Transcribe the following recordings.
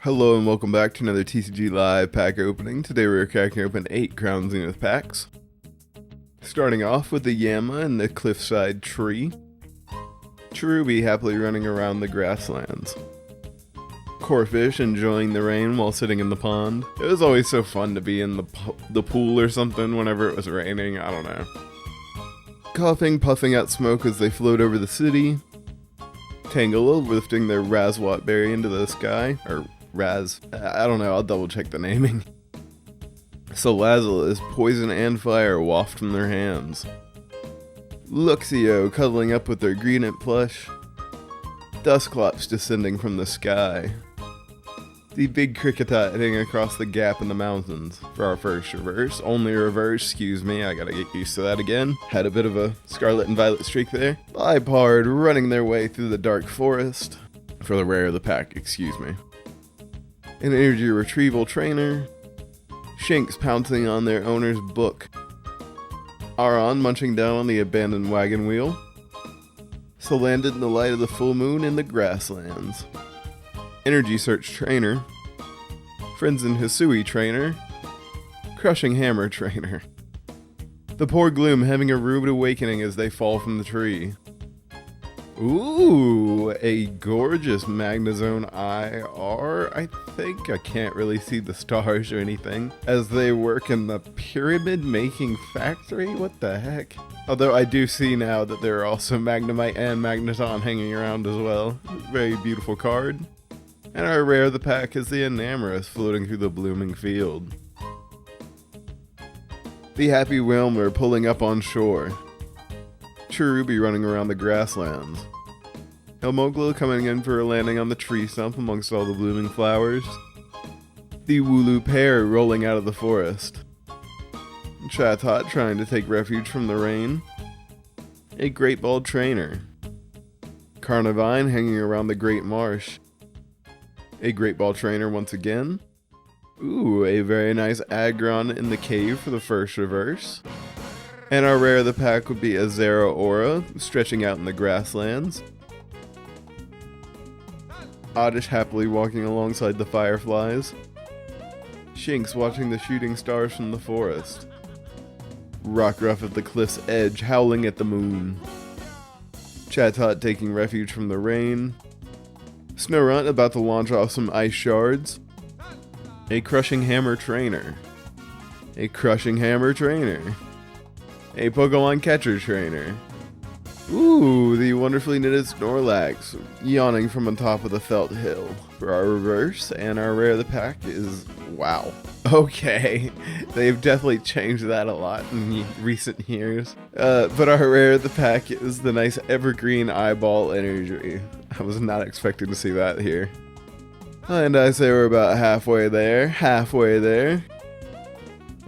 Hello and welcome back to another TCG Live pack opening. Today we are cracking open 8 Crown Zenith packs. Starting off with the Yama and the Cliffside Tree. Cherubi happily running around the grasslands. Corfish enjoying the rain while sitting in the pond. It was always so fun to be in the pool or something whenever it was raining, I don't know. Coughing, puffing out smoke as they float over the city. Tangela lifting their Razwat berry into the sky, or Raz, I don't know, I'll double check the naming. Salazzle is poison and fire waft from their hands. Luxio cuddling up with their Greenit plush. Dusclops descending from the sky. The big Kricketot heading across the gap in the mountains for our first reverse. Only reverse, excuse me, I gotta get used to that again. Had a bit of a Scarlet and Violet streak there. Lipard running their way through the dark forest. For the rare of the pack, excuse me. An energy retrieval trainer. Shinx pouncing on their owner's book. Aron munching down on the abandoned wagon wheel. Salandit in the light of the full moon in the grasslands. Energy search trainer. Friendzen Hisui trainer. Crushing hammer trainer. The poor Gloom having a rude awakening as they fall from the tree. Ooh, a gorgeous Magnezone IR, I think. I can't really see the stars or anything. As they work in the pyramid making factory? What the heck? Although I do see now that there are also Magnemite and Magneton hanging around as well. Very beautiful card. And our rare of the pack is the Enamorous floating through the blooming field. The Happy Wilmer pulling up on shore. Cherubi running around the grasslands. Helmogla coming in for a landing on the tree stump amongst all the blooming flowers. The Wooloo pear rolling out of the forest. Chatot trying to take refuge from the rain. A Great Ball trainer. Carnivine hanging around the Great Marsh. A Great Ball trainer once again. Ooh, a very nice Aggron in the cave for the first reverse. And our rare of the pack would be a Zeraora, stretching out in the grasslands. Oddish happily walking alongside the fireflies. Shinx watching the shooting stars from the forest. Rockruff at the cliff's edge, howling at the moon. Chatot taking refuge from the rain. Snorunt about to launch off some ice shards. A Crushing Hammer trainer. A Crushing Hammer trainer. A Pokemon Catcher trainer. Ooh, the wonderfully knitted Snorlax yawning from on top of the felt hill for our reverse, and our rare of the pack is, wow. Okay, they've definitely changed that a lot in recent years. But our rare of the pack is the nice Evergreen Eyeball Energy. I was not expecting to see that here. And I say we're about halfway there.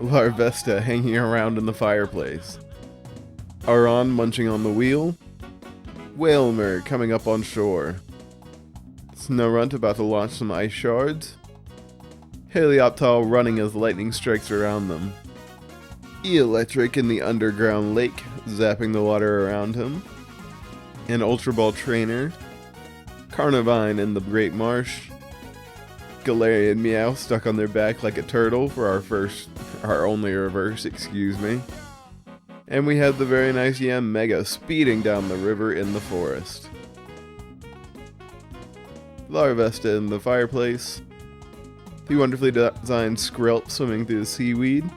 Larvesta hanging around in the fireplace. Aron munching on the wheel. Whalmer coming up on shore. Snorunt about to launch some ice shards. Helioptile running as lightning strikes around them. Electric in the underground lake, zapping the water around him. An Ultra Ball trainer. Carnivine in the Great Marsh. Galarian Meow stuck on their back like a turtle for our only reverse, excuse me. And we have the very nice Yam Mega speeding down the river in the forest. Larvesta in the fireplace. The wonderfully designed Skrelp swimming through the seaweed.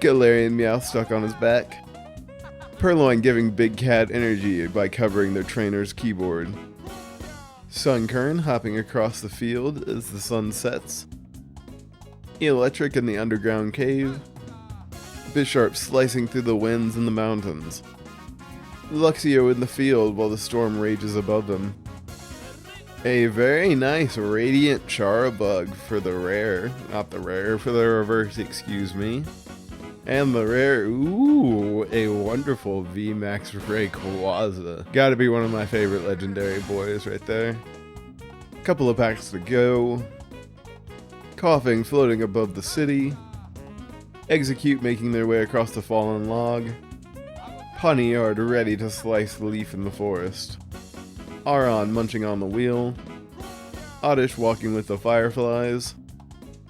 Galarian Meow stuck on his back. Purloin giving Big Cat energy by covering their trainer's keyboard. Sunkern hopping across the field as the sun sets. Electric in the underground cave. Bisharp slicing through the winds in the mountains. Luxio in the field while the storm rages above them. A very nice Radiant Charabug for the rare. Not the rare, for the reverse, excuse me. And the rare, ooh, a wonderful VMAX Rayquaza. Gotta be one of my favorite legendary boys right there. Couple of packs to go. Coughing floating above the city. Execute making their way across the fallen log. Pawniard ready to slice the leaf in the forest. Aron munching on the wheel. Oddish walking with the fireflies,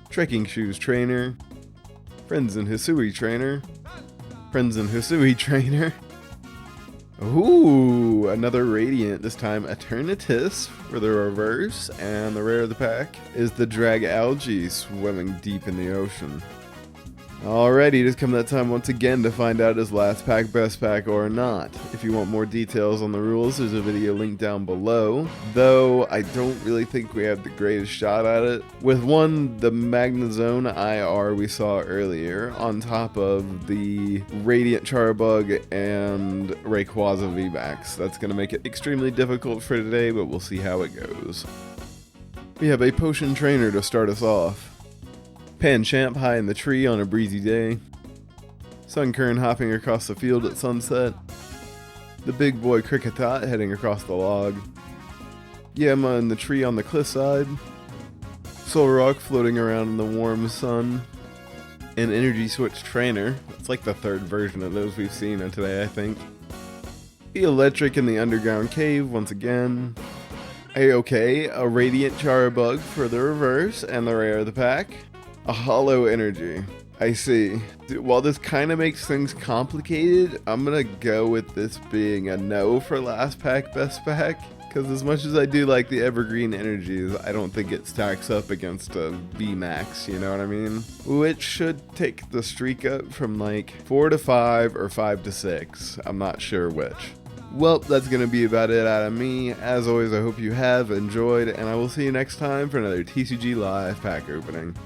Trekking Shoes Trainer, Friends and Hisui Trainer, Friends and Hisui Trainer. Ooh, another Radiant, this time Eternatus for the reverse, and the rare of the pack is the Drag Algae swimming deep in the ocean. Alrighty, it has come that time once again to find out is last pack best pack or not. If you want more details on the rules, there's a video linked down below, though I don't really think we have the greatest shot at it. With one, the Magnezone IR we saw earlier, on top of the Radiant Charbug and Rayquaza VMAX. That's going to make it extremely difficult for today, but we'll see how it goes. We have a Potion Trainer to start us off. Panchamp high in the tree on a breezy day. Sunkern hopping across the field at sunset. The big boy Kricketot heading across the log. Yama in the tree on the cliffside. Solrock floating around in the warm sun. An Energy Switch Trainer. It's like the third version of those we've seen today, I think. The Electric in the underground cave once again. A-OK, a Radiant Charbug for the reverse and the rare of the pack. A Hollow Energy. I see. While this kind of makes things complicated, I'm gonna go with this being a no for last pack best pack. Because as much as I do like the Evergreen Energies, I don't think it stacks up against a VMAX, you know what I mean? Which should take the streak up from like 4 to 5 or 5 to 6. I'm not sure which. Well, that's going to be about it out of me. As always, I hope you have enjoyed, and I will see you next time for another TCG Live pack opening.